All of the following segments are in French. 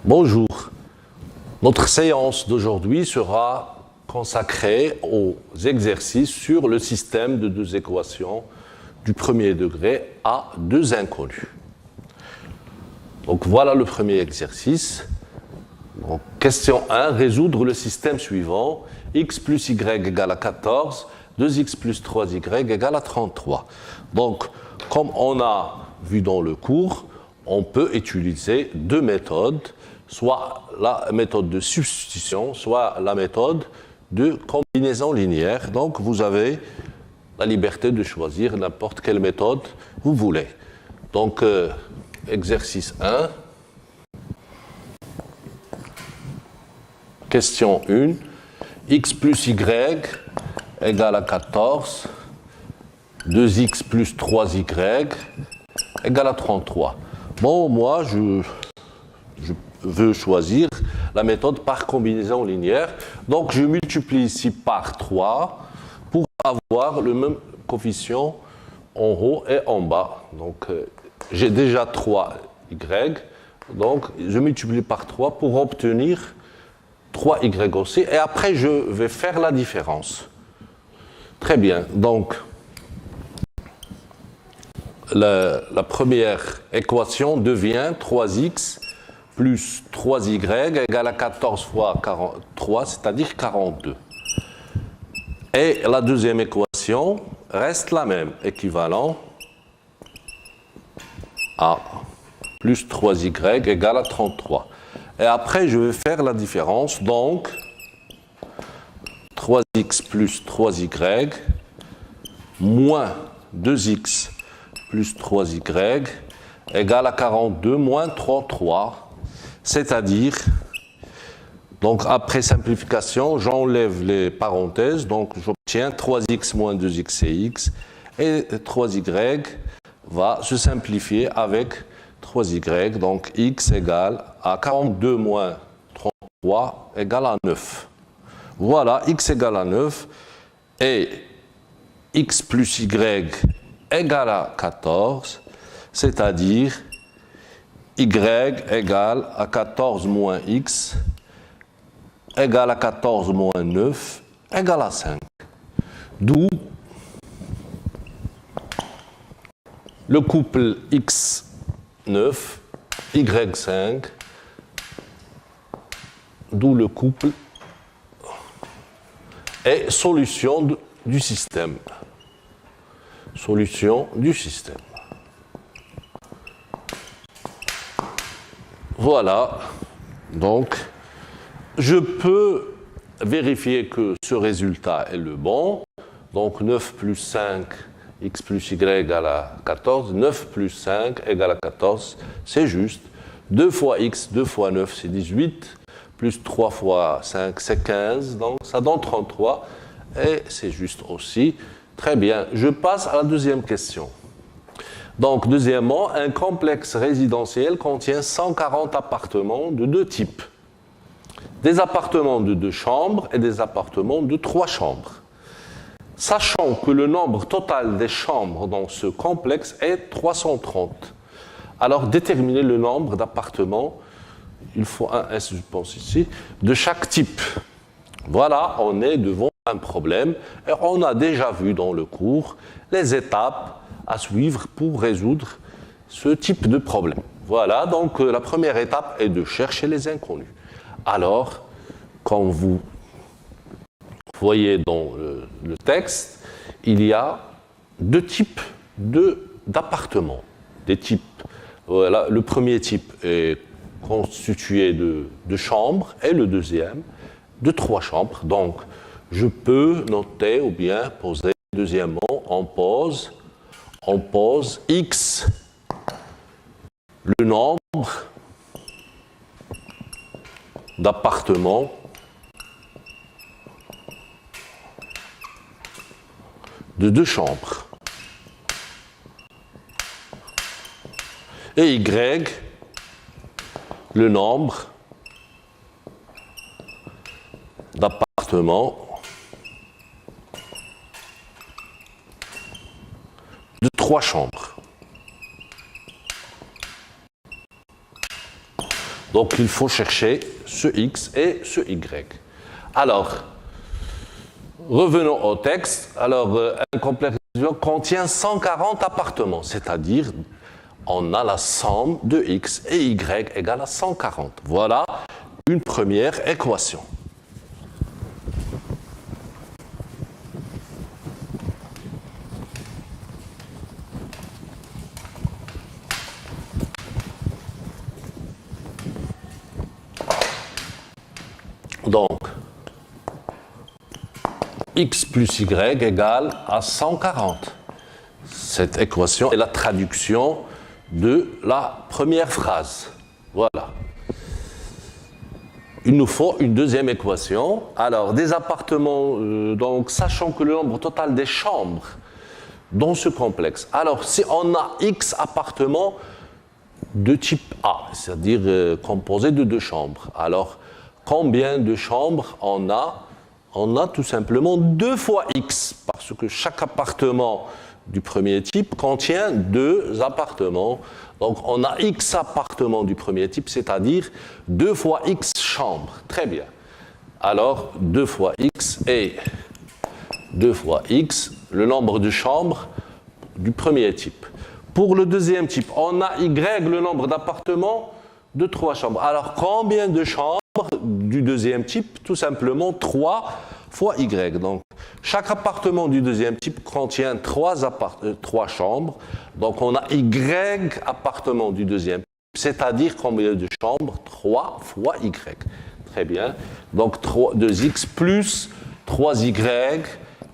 Bonjour. Notre séance d'aujourd'hui sera consacrée aux exercices sur le système de deux équations du premier degré à deux inconnus. Donc voilà le premier exercice. Donc, question 1, résoudre le système suivant. X plus y égale à 14, 2x plus 3y égale à 33. Donc, comme on a vu dans le cours, on peut utiliser deux méthodes, soit la méthode de substitution, soit la méthode de combinaison linéaire. Donc, vous avez la liberté de choisir n'importe quelle méthode vous voulez. Donc, exercice 1. Question 1. X plus y égale à 14. 2x plus 3y égale à 33. Bon, moi, je veux choisir la méthode par combinaison linéaire. Donc, je multiplie ici par 3 pour avoir le même coefficient en haut et en bas. Donc, j'ai déjà 3y. Donc, je multiplie par 3 pour obtenir 3y aussi. Et après, je vais faire la différence. Très bien. Donc, la première équation devient 3x plus 3y égale à 14 fois 43, c'est-à-dire 42. Et la deuxième équation reste la même, équivalent à plus 3y égale à 33. Et après, je vais faire la différence. Donc, 3x plus 3y moins 2x plus 3y égale à 42 moins 33. C'est-à-dire, donc après simplification, j'enlève les parenthèses. Donc, j'obtiens 3x moins 2x c'est x. Et 3y va se simplifier avec 3y. Donc, x égale à 42 moins 33 égale à 9. Voilà, x égale à 9. Et x plus y égale à 14, c'est-à-dire y égale à 14 moins x égale à 14 moins 9 égale à 5. D'où le couple x9, y5, d'où le couple est solution du système. Solution du système. Voilà. Donc, je peux vérifier que ce résultat est le bon. Donc, 9 plus 5, x plus y égale à 14. 9 plus 5 égale à 14. C'est juste. 2 fois x, 2 fois 9, c'est 18. Plus 3 fois 5, c'est 15. Donc, ça donne 33. Et c'est juste aussi. Très bien. Je passe à la deuxième question. Donc, deuxièmement, un complexe résidentiel contient 140 appartements de deux types. Des appartements de 2 chambres et des appartements de 3 chambres. Sachant que le nombre total des chambres dans ce complexe est 330. Alors, déterminer le nombre d'appartements, il faut un S, je pense ici, de chaque type. Voilà, on est devant un problème et on a déjà vu dans le cours les étapes à suivre pour résoudre ce type de problème. Voilà, donc la première étape est de chercher les inconnus. Alors, comme vous voyez dans le texte, il y a deux types d'appartements. Des types, voilà, le premier type est constitué de chambres et le deuxième de 3 chambres. Donc, je peux noter ou bien poser deuxièmement, on pose x, le nombre d'appartements de 2 chambres. Et y, le nombre d'appartements de 3 chambres. Donc il faut chercher ce x et ce y. Alors, revenons au texte. Alors, un complexe contient 140 appartements, c'est-à-dire on a la somme de x et y égale à 140. Voilà une première équation. Donc, x plus y égale à 140. Cette équation est la traduction de la première phrase. Voilà. Il nous faut une deuxième équation. Alors, des appartements, donc, sachant que le nombre total des chambres dans ce complexe. Alors, si on a x appartements de type A, c'est-à-dire composés de 2 chambres, alors, combien de chambres on a? On a tout simplement 2 fois x, parce que chaque appartement du premier type contient 2 appartements. Donc on a x appartements du premier type, c'est-à-dire 2 fois x chambres. Très bien. Alors 2 fois x et 2 fois x, le nombre de chambres du premier type. Pour le deuxième type, on a y, le nombre d'appartements de 3 chambres. Alors combien de chambres du deuxième type? Tout simplement 3 fois y. Donc, chaque appartement du deuxième type contient 3 chambres. Donc, on a y appartements du deuxième type, c'est-à-dire combien de chambres? 3 fois y. Très bien. Donc, 2x plus 3y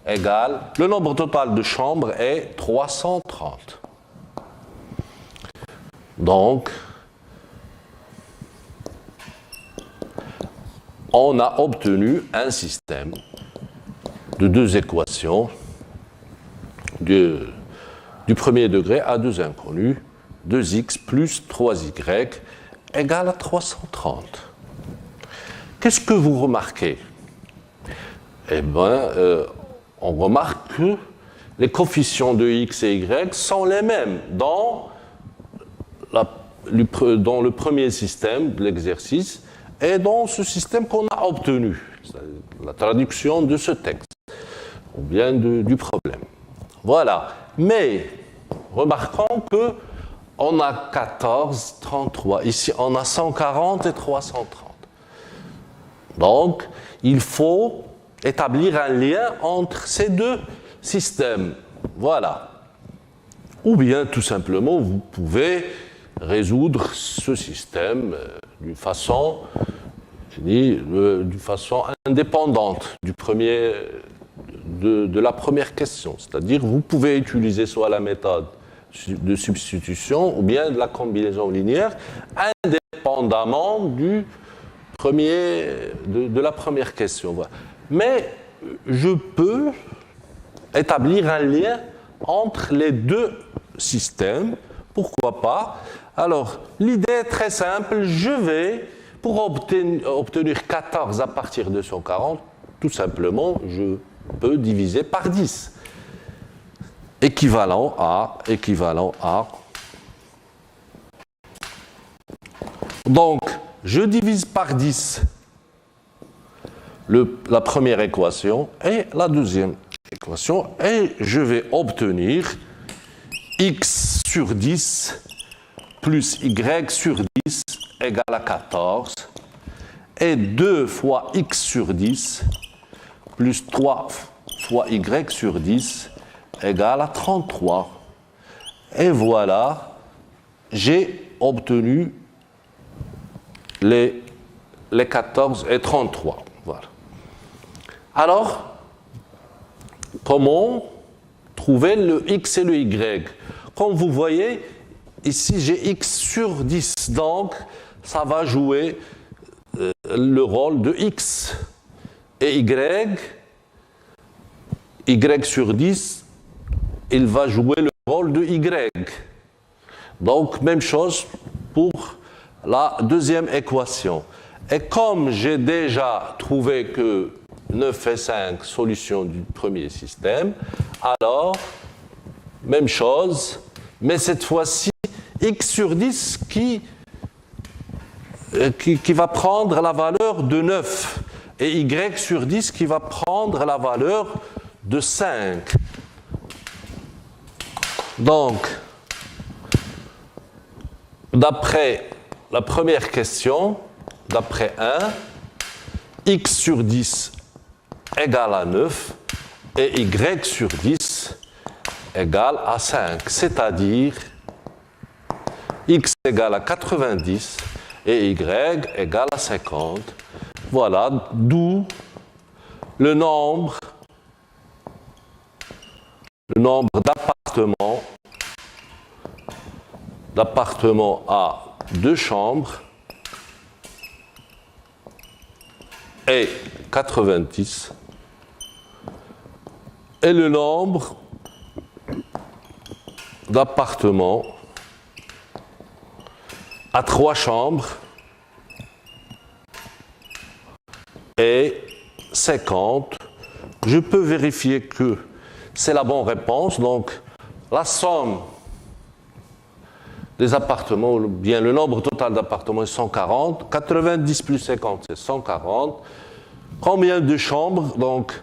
égale, le nombre total de chambres est 330. Donc, on a obtenu un système de 2 équations du premier degré à 2 inconnus, 2x plus 3y égale à 330. Qu'est-ce que vous remarquez? Eh bien, on remarque que les coefficients de x et y sont les mêmes dans le premier système de l'exercice et dans ce système qu'on a obtenu, la traduction de ce texte, ou bien du problème. Voilà. Mais, remarquons qu'on a 14, 33. Ici, on a 140 et 330. Donc, il faut établir un lien entre ces 2 systèmes. Voilà. Ou bien, tout simplement, vous pouvez résoudre ce système d'une façon indépendante de la première question. C'est-à-dire, vous pouvez utiliser soit la méthode de substitution ou bien de la combinaison linéaire, indépendamment de la première question. Voilà. Mais je peux établir un lien entre les 2 systèmes. Pourquoi pas? Alors, l'idée est très simple. Pour obtenir 14 à partir de 140, tout simplement, je peux diviser par 10. Équivalent à. Donc, je divise par 10 la première équation et la deuxième équation, et je vais obtenir x sur 10 plus y sur 10 égale à 14, et 2 fois x sur 10 plus 3 fois y sur 10 égale à 33. Et voilà, j'ai obtenu les 14 et 33. Voilà. Alors, comment trouver le x et le y? Comme vous voyez, ici j'ai x sur 10, donc ça va jouer le rôle de x. Et y sur 10, il va jouer le rôle de y. Donc, même chose pour la deuxième équation. Et comme j'ai déjà trouvé que 9 et 5 solutions du premier système, alors, même chose, mais cette fois-ci, x sur 10 qui qui va prendre la valeur de 9 et y sur 10 qui va prendre la valeur de 5. Donc, d'après la première question, d'après 1, x sur 10 égale à 9 et y sur 10 égale à 5, c'est-à-dire x égale à 90 et y égale à 50. Voilà, d'où le nombre d'appartements à 2 chambres est 90 et le nombre d'appartements à 3 chambres est 50. Je peux vérifier que c'est la bonne réponse. Donc, la somme des appartements, ou bien le nombre total d'appartements est 140. 90 plus 50, c'est 140. Combien de chambres? Donc,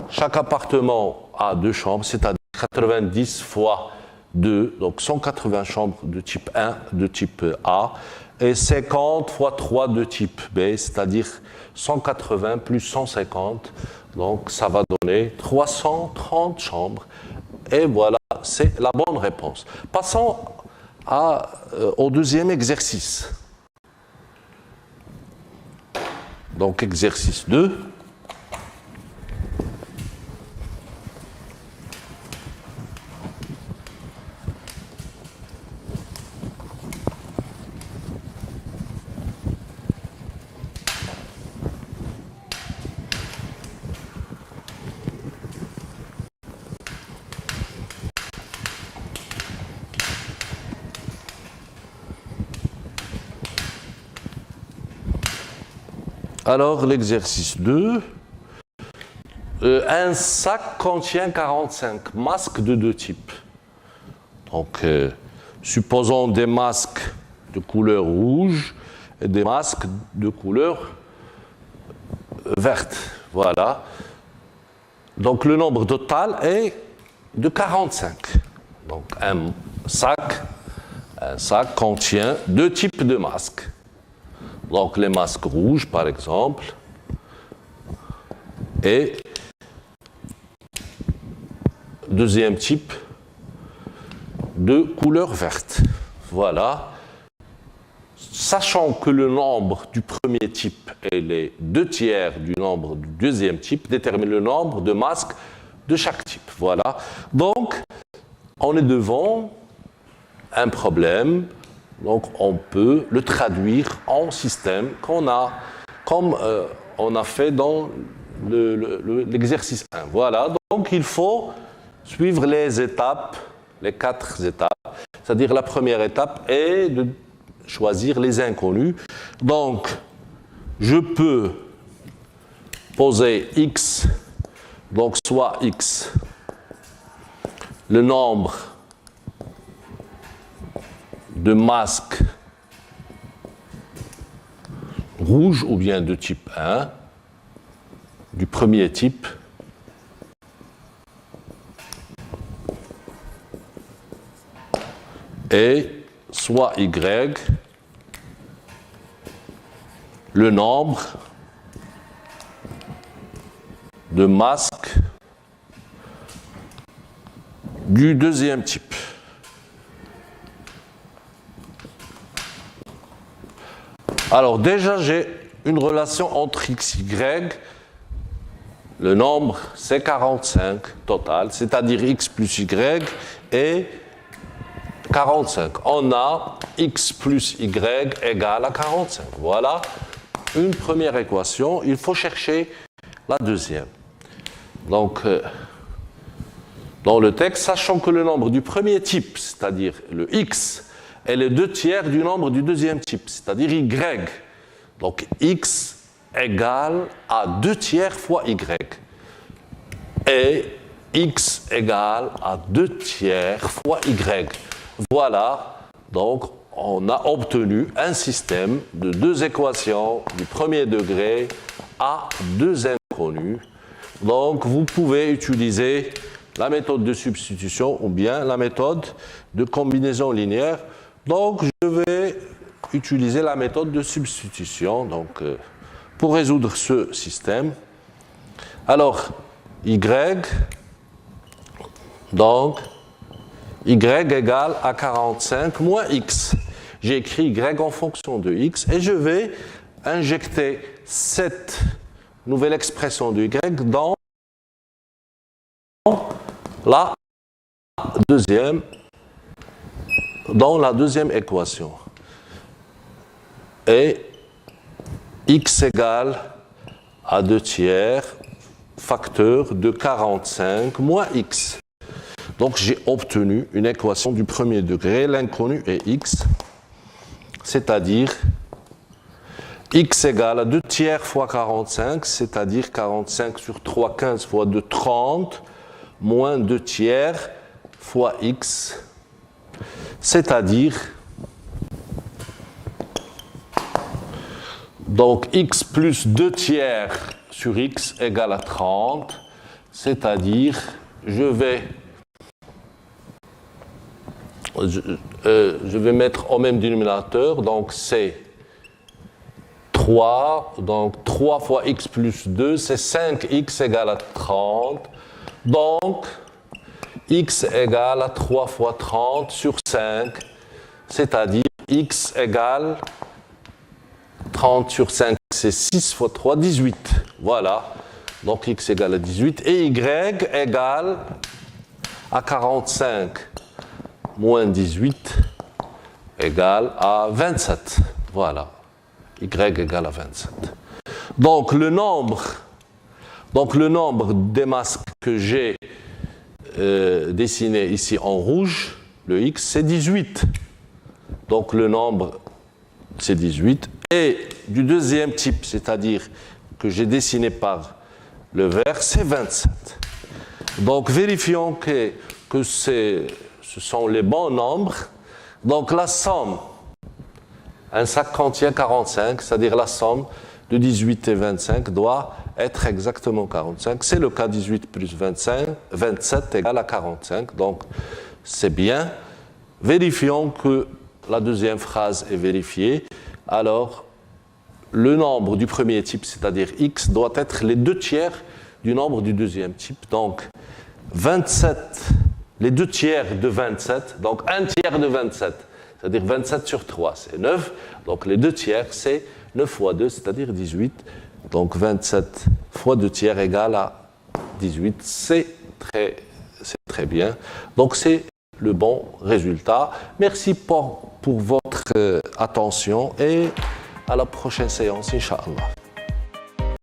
chaque appartement a 2 chambres, c'est-à-dire 90 fois 2, donc 180 chambres de type 1, de type A, et 50 fois 3 de type B, c'est-à-dire 180 plus 150, donc ça va donner 330 chambres. Et voilà, c'est la bonne réponse. Passons au deuxième exercice. Donc exercice 2. Alors, l'exercice 2. Un sac contient 45 masques de 2 types. Donc, supposons des masques de couleur rouge et des masques de couleur verte. Voilà. Donc, le nombre total est de 45. Donc, un sac contient 2 types de masques. Donc, les masques rouges, par exemple, et deuxième type de couleur verte. Voilà. Sachant que le nombre du premier type et les 2 tiers du nombre du deuxième type déterminent le nombre de masques de chaque type. Voilà. Donc, on est devant un problème. Donc, on peut le traduire en système comme on a fait dans l'exercice 1. Voilà. Donc, il faut suivre les étapes, les 4 étapes. C'est-à-dire, la première étape est de choisir les inconnus. Donc, je peux poser x, donc soit x, le nombre de masques rouges ou bien de type 1, du premier type, et soit y, le nombre de masques du deuxième type. Alors déjà, j'ai une relation entre x, y. Le nombre, c'est 45 total, c'est-à-dire x plus y est 45. On a x plus y égale à 45. Voilà une première équation. Il faut chercher la deuxième. Donc, dans le texte, sachant que le nombre du premier type, c'est-à-dire le x, est les 2 tiers du nombre du deuxième type, c'est-à-dire y. Donc, x égale à 2 tiers fois y. Et x égale à 2 tiers fois y. Voilà, donc on a obtenu un système de deux équations du premier degré à deux inconnus. Donc, vous pouvez utiliser la méthode de substitution ou bien la méthode de combinaison linéaire. Donc, je vais utiliser la méthode de substitution pour résoudre ce système. Alors, y, donc, y égale à 45 moins x. J'ai écrit y en fonction de x et je vais injecter cette nouvelle expression de y dans la deuxième équation. Et x égale à 2 tiers facteur de 45 moins x. Donc j'ai obtenu une équation du premier degré, l'inconnu est x, c'est-à-dire x égale à 2 tiers fois 45, c'est-à-dire 45 sur 3, 15 fois 2, 30, moins 2 tiers fois x, c'est-à-dire donc x plus 2 tiers sur x égale à 30, c'est-à-dire je vais mettre au même dénominateur, donc c'est 3, donc 3 fois x plus 2, c'est 5x égale à 30, donc x égale à 3 fois 30 sur 5, c'est-à-dire x égale 30 sur 5, c'est 6 fois 3, 18. Voilà, donc x égale à 18 et y égale à 45 moins 18 égale à 27. Voilà, y égale à 27. Donc le nombre des masques que j'ai dessiné ici en rouge, le x, c'est 18. Donc le nombre, c'est 18. Et du deuxième type, c'est-à-dire que j'ai dessiné par le vert, c'est 27. Donc vérifions que ce sont les bons nombres. Donc la somme, un sac contient 45, c'est-à-dire la somme de 18 et 25 doit être exactement 45. C'est le cas, 18 plus 27 égale à 45, donc c'est bien. Vérifions que la deuxième phrase est vérifiée. Alors, le nombre du premier type, c'est-à-dire x, doit être les 2 tiers du nombre du deuxième type. Donc, 27, les 2 tiers de 27, donc 1 tiers de 27, c'est-à-dire 27 sur 3, c'est 9. Donc, les 2 tiers, c'est 9 fois 2, c'est-à-dire 18. Donc, 27 fois 2 tiers égale à 18. C'est très bien. Donc, c'est le bon résultat. Merci pour votre attention et à la prochaine séance, Inch'Allah.